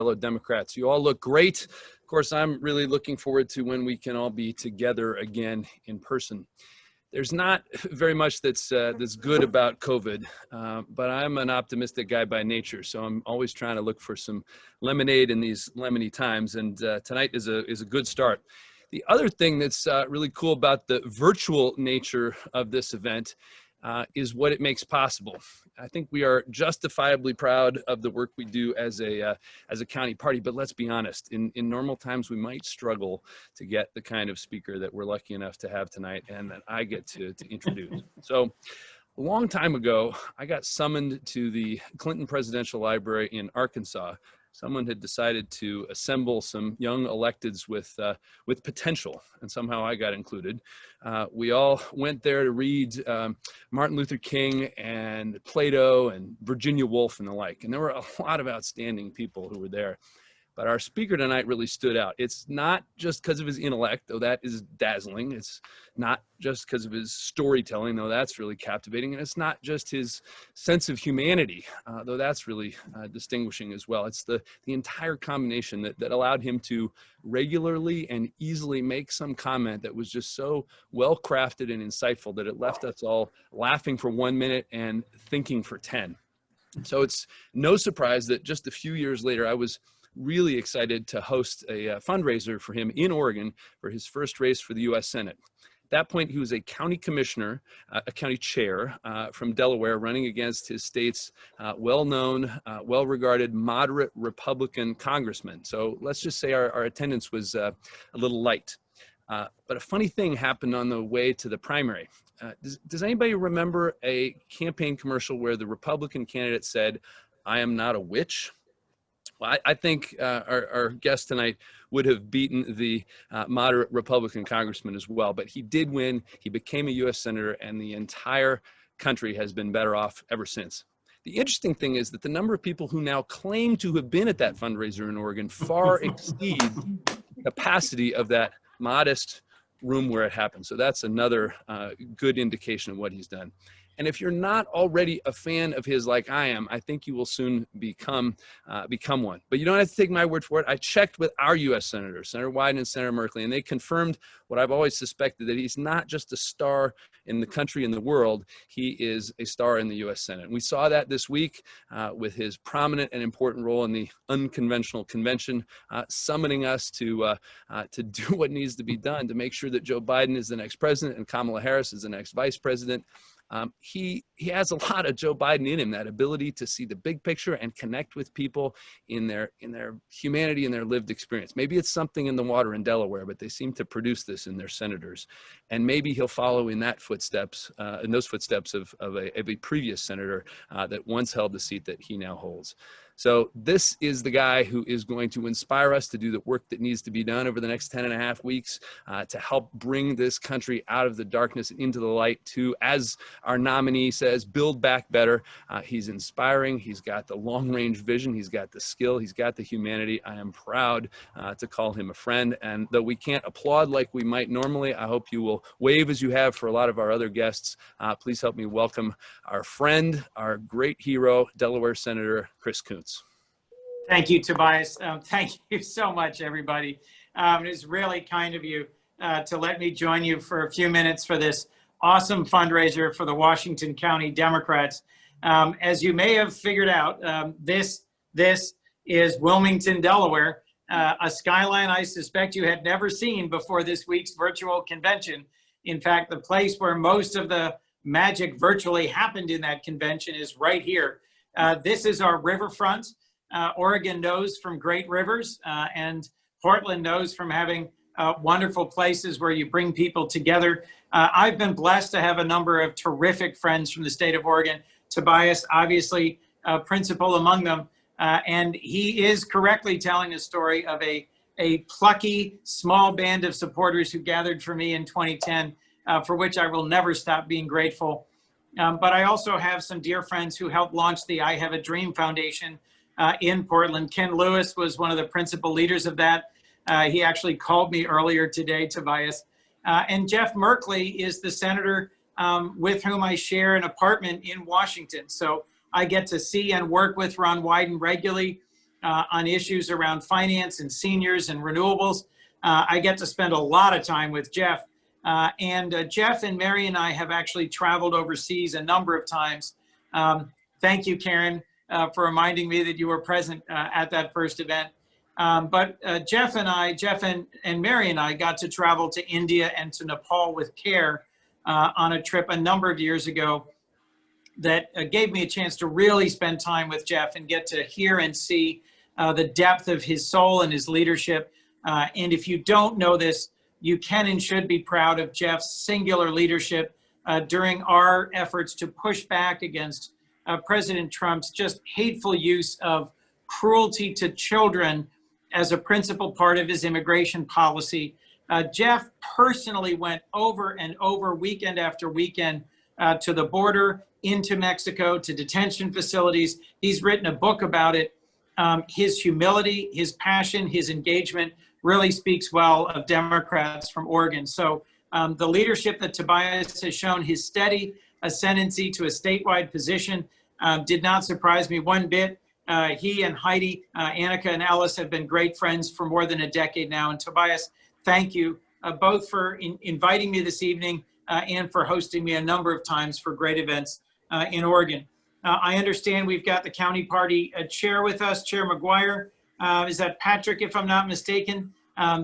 fellow Democrats. You all look great. Of course, I'm really looking forward to when we can all be together again in person. There's not very much that's good about COVID, but I'm an optimistic guy by nature, so I'm always trying to look for some lemonade in these lemony times, and tonight is a good start. The other thing that's really cool about the virtual nature of this event is what it makes possible. I think we are justifiably proud of the work we do as a county party, but let's be honest, in normal times we might struggle to get the kind of speaker that we're lucky enough to have tonight and that I get to introduce. So a long time ago, I got summoned to the Clinton Presidential Library in Arkansas. Someone had decided to assemble some young electeds with potential, and somehow I got included. We all went there to read Martin Luther King and Plato and Virginia Woolf and the like, and there were a lot of outstanding people who were there. But our speaker tonight really stood out. It's not just because of his intellect, though that is dazzling. It's not just because of his storytelling, though that's really captivating. And it's not just his sense of humanity, though that's really distinguishing as well. It's the entire combination that allowed him to regularly and easily make some comment that was just so well crafted and insightful that it left us all laughing for 1 minute and thinking for 10. So it's no surprise that just a few years later, I was really excited to host a fundraiser for him in Oregon for his first race for the U.S. Senate. At that point, he was a county commissioner, a county chair from Delaware, running against his state's well-known, well-regarded moderate Republican congressman. So let's just say our attendance was a little light. But a funny thing happened on the way to the primary. Does anybody remember a campaign commercial where the Republican candidate said, "I am not a witch"? Well, I think our guest tonight would have beaten the moderate Republican congressman as well, but he did win. He became a U.S. Senator, and the entire country has been better off ever since. The interesting thing is that the number of people who now claim to have been at that fundraiser in Oregon far exceeds the capacity of that modest room where it happened. So that's another good indication of what he's done. And if you're not already a fan of his like I am, I think you will soon become one. But you don't have to take my word for it. I checked with our U.S. senators, Senator Wyden and Senator Merkley, and they confirmed what I've always suspected, that he's not just a star in the country and the world, he is a star in the U.S. Senate. And we saw that this week with his prominent and important role in the unconventional convention, summoning us to do what needs to be done to make sure that Joe Biden is the next president and Kamala Harris is the next vice president. He has a lot of Joe Biden in him, that ability to see the big picture and connect with people in their humanity and their lived experience. Maybe it's something in the water in Delaware, but they seem to produce this in their senators. And maybe he'll follow in those footsteps of a previous senator that once held the seat that he now holds. So this is the guy who is going to inspire us to do the work that needs to be done over the next 10.5 weeks to help bring this country out of the darkness into the light, to, as our nominee says, build back better. He's inspiring. He's got the long-range vision. He's got the skill. He's got the humanity. I am proud to call him a friend. And though we can't applaud like we might normally, I hope you will wave as you have for a lot of our other guests. Please help me welcome our friend, our great hero, Delaware Senator Chris Coons. Thank you, Tobias. Thank you so much, everybody. It is really kind of you to let me join you for a few minutes for this awesome fundraiser for the Washington County Democrats. As you may have figured out, this is Wilmington, Delaware, a skyline I suspect you had never seen before this week's virtual convention. In fact, the place where most of the magic virtually happened in that convention is right here. This is our riverfront. Oregon knows from great rivers, and Portland knows from having wonderful places where you bring people together. I've been blessed to have a number of terrific friends from the state of Oregon. Tobias, obviously, principal among them, and he is correctly telling a story of a plucky, small band of supporters who gathered for me in 2010, for which I will never stop being grateful. But I also have some dear friends who helped launch the I Have a Dream Foundation in Portland. Ken Lewis was one of the principal leaders of that. He actually called me earlier today, Tobias. And Jeff Merkley is the senator with whom I share an apartment in Washington. So I get to see and work with Ron Wyden regularly. on issues around finance and seniors and renewables. I get to spend a lot of time with Jeff. Jeff and Mary and I have actually traveled overseas a number of times. Thank you, Karen, for reminding me that you were present at that first event. Jeff and Mary and I got to travel to India and to Nepal with CARE on a trip a number of years ago that gave me a chance to really spend time with Jeff and get to hear and see the depth of his soul and his leadership. And if you don't know this, you can and should be proud of Jeff's singular leadership during our efforts to push back against President Trump's just hateful use of cruelty to children as a principal part of his immigration policy. Jeff personally went over and over, weekend after weekend, to the border, into Mexico, to detention facilities. He's written a book about it. His humility, his passion, his engagement really speaks well of Democrats from Oregon. So the leadership that Tobias has shown, his steady ascendancy to a statewide position, did not surprise me one bit. He and Heidi, Annika and Alice have been great friends for more than a decade now. And Tobias, thank you both for inviting me this evening and for hosting me a number of times for great events in Oregon. I understand we've got the county party chair with us, Chair McGuire. Is that Patrick, if I'm not mistaken?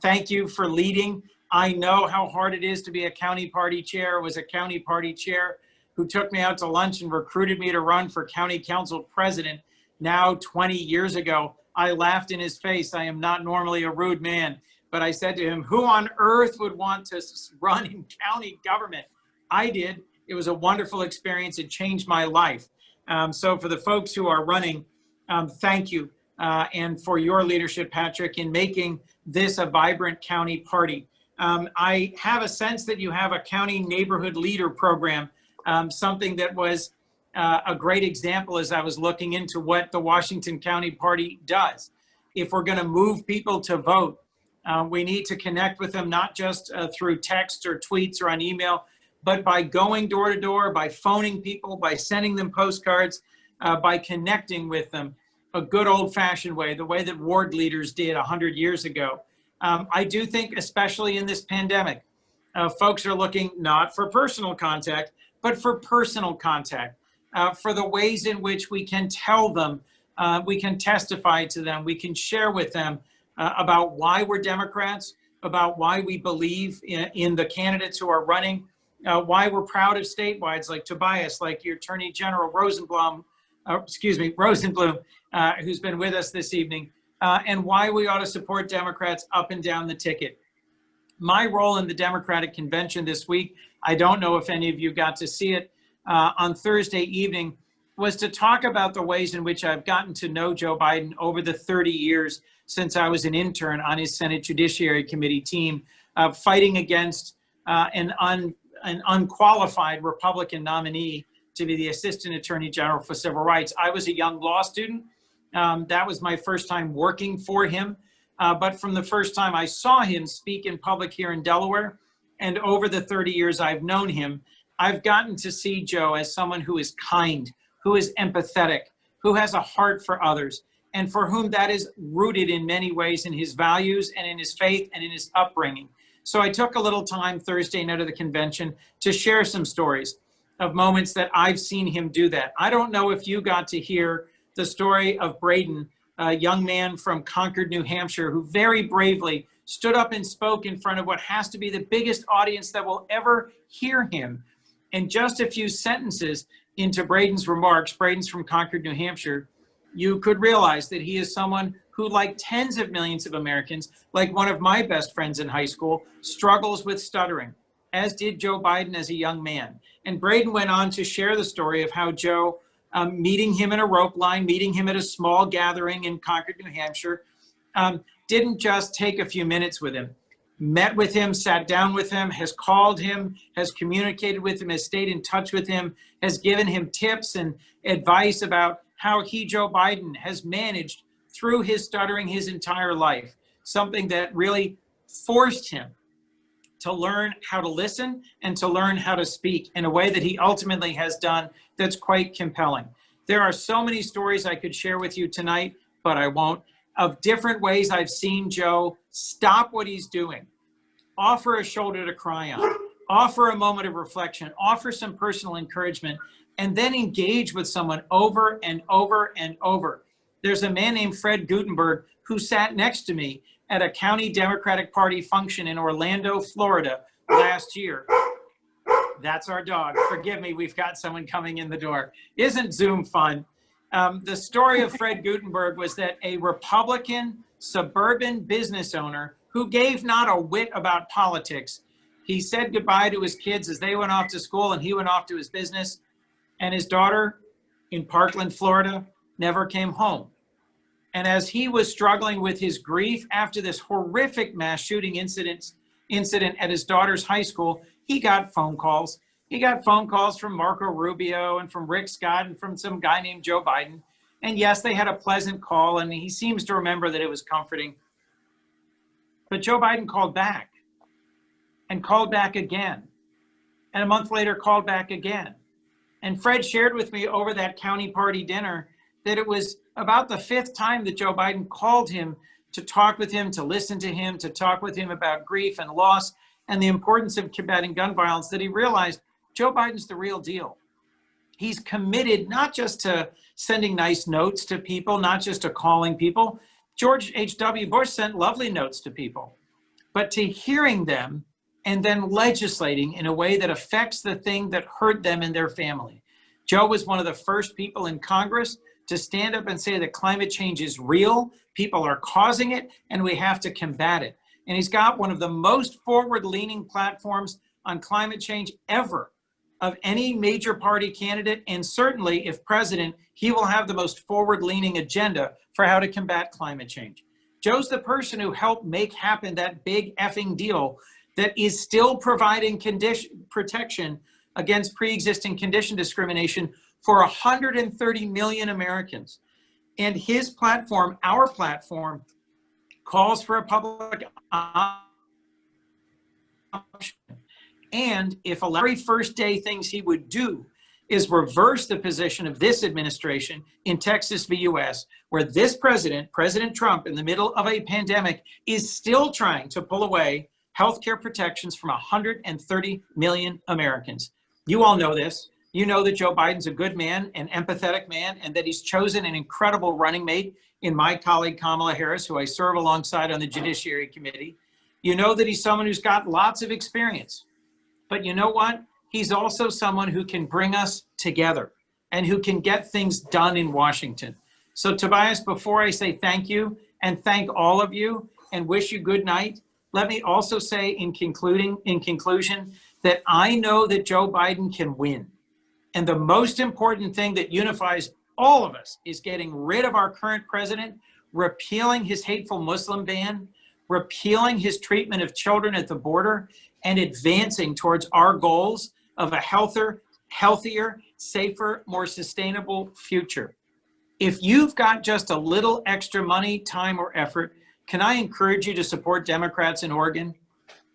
Thank you for leading. I know how hard it is to be a county party chair. I was a county party chair who took me out to lunch and recruited me to run for county council president now 20 years ago. I laughed in his face. I am not normally a rude man, but I said to him, who on earth would want to run in county government? I did. It was a wonderful experience. It changed my life. So for the folks who are running, thank you. And for your leadership, Patrick, in making this a vibrant county party. I have a sense that you have a county neighborhood leader program, something that was a great example as I was looking into what the Washington County Party does. If we're going to move people to vote, we need to connect with them, not just through text or tweets or on email, but by going door to door, by phoning people, by sending them postcards, by connecting with them a good old-fashioned way, the way that ward leaders did 100 years ago. I do think, especially in this pandemic, folks are looking not for personal contact, but for personal contact, for the ways in which we can tell them, we can testify to them, we can share with them about why we're Democrats, about why we believe in the candidates who are running, why we're proud of statewides like Tobias, like your Attorney General Rosenblum, who's been with us this evening, and why we ought to support Democrats up and down the ticket. My role in the Democratic Convention this week, I don't know if any of you got to see it, on Thursday evening, was to talk about the ways in which I've gotten to know Joe Biden over the 30 years since I was an intern on his Senate Judiciary Committee team, fighting against an unqualified Republican nominee to be the Assistant Attorney General for Civil Rights. I was a young law student. That was my first time working for him. But from the first time I saw him speak in public here in Delaware, and over the 30 years I've known him, I've gotten to see Joe as someone who is kind, who is empathetic, who has a heart for others, and for whom that is rooted in many ways in his values and in his faith and in his upbringing. So I took a little time Thursday night of the convention to share some stories of moments that I've seen him do that. I don't know if you got to hear the story of Braden, a young man from Concord, New Hampshire, who very bravely stood up and spoke in front of what has to be the biggest audience that will ever hear him. And just a few sentences into Braden's remarks, Braden's from Concord, New Hampshire, you could realize that he is someone who, like tens of millions of Americans, like one of my best friends in high school, struggles with stuttering, as did Joe Biden as a young man. And Braden went on to share the story of how Joe, meeting him in a rope line, meeting him at a small gathering in Concord, New Hampshire, didn't just take a few minutes with him, met with him, sat down with him, has called him, has communicated with him, has stayed in touch with him, has given him tips and advice about how he, Joe Biden, has managed through his stuttering his entire life, something that really forced him to learn how to listen and to learn how to speak in a way that he ultimately has done that's quite compelling. There are so many stories I could share with you tonight. but I won't, of different ways I've seen Joe stop what he's doing, offer a shoulder to cry on, offer a moment of reflection, offer some personal encouragement, and then engage with someone over and over and over. There's a man named Fred Gutenberg who sat next to me at a county Democratic Party function in Orlando, Florida last year. That's our dog. Forgive me, we've got someone coming in the door. Isn't Zoom fun? The story of Fred Gutenberg was that a Republican suburban business owner who gave not a whit about politics, he said goodbye to his kids as they went off to school and he went off to his business, and his daughter in Parkland, Florida, never came home. And as he was struggling with his grief after this horrific mass shooting incident at his daughter's high school, he got phone calls. He got phone calls from Marco Rubio and from Rick Scott and from some guy named Joe Biden. And yes, they had a pleasant call, and he seems to remember that it was comforting. But Joe Biden called back and called back again. And a month later, called back again. And Fred shared with me over that county party dinner that it was about the 5th time that Joe Biden called him to talk with him, to listen to him, to talk with him about grief and loss and the importance of combating gun violence, that he realized Joe Biden's the real deal. He's committed not just to sending nice notes to people, not just to calling people. George H.W. Bush sent lovely notes to people, but to hearing them and then legislating in a way that affects the thing that hurt them and their family. Joe was one of the first people in Congress to stand up and say that climate change is real, people are causing it, and we have to combat it. And he's got one of the most forward-leaning platforms on climate change ever of any major party candidate. And certainly, if president, he will have the most forward-leaning agenda for how to combat climate change. Joe's the person who helped make happen that big effing deal that is still providing protection against pre-existing condition discrimination for 130 million Americans. And his platform, our platform, calls for a public option. And if the very first day things he would do is reverse the position of this administration in Texas v. US, where this president, President Trump, in the middle of a pandemic, is still trying to pull away healthcare protections from 130 million Americans. You all know this. You know that Joe Biden's a good man, an empathetic man, and that he's chosen an incredible running mate in my colleague Kamala Harris, who I serve alongside on the Judiciary Committee. You know that he's someone who's got lots of experience. But you know what? He's also someone who can bring us together and who can get things done in Washington. So Tobias, before I say thank you and thank all of you and wish you good night, let me also say in conclusion that I know that Joe Biden can win. And the most important thing that unifies all of us is getting rid of our current president, repealing his hateful Muslim ban, repealing his treatment of children at the border, and advancing towards our goals of a healthier, safer, more sustainable future. If you've got just a little extra money, time, or effort, can I encourage you to support Democrats in Oregon?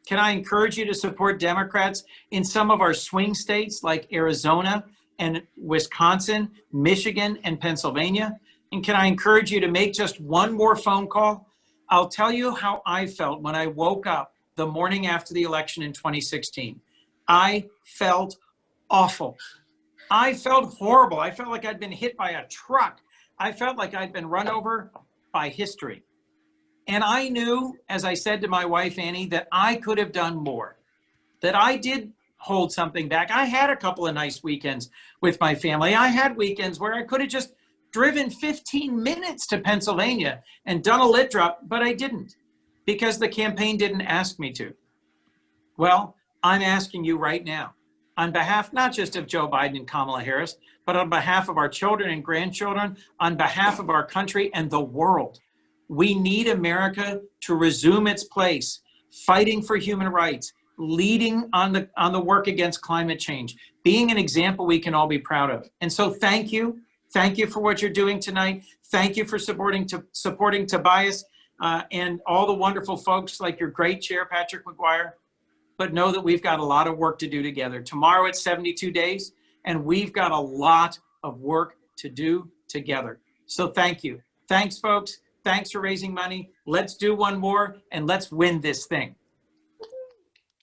Can I encourage you to support Democrats in some of our swing states like Arizona and Wisconsin, Michigan, and Pennsylvania? And can I encourage you to make just one more phone call? I'll tell you how I felt when I woke up the morning after the election in 2016. I felt awful. I felt horrible. I felt like I'd been hit by a truck. I felt like I'd been run over by history. And I knew, as I said to my wife, Annie, that I could have done more, that I did hold something back. I had a couple of nice weekends with my family. I had weekends where I could have just driven 15 minutes to Pennsylvania and done a lit drop, but I didn't because the campaign didn't ask me to. Well, I'm asking you right now, on behalf not just of Joe Biden and Kamala Harris, but on behalf of our children and grandchildren, on behalf of our country and the world, we need America to resume its place, fighting for human rights, leading on the work against climate change, being an example we can all be proud of. And so thank you. Thank you for what you're doing tonight. Thank you for supporting Tobias and all the wonderful folks like your great chair, Patrick McGuire. But know that we've got a lot of work to do together. Tomorrow it's 72 days, and we've got a lot of work to do together. So thank you. Thanks, folks. Thanks for raising money. Let's do one more and let's win this thing.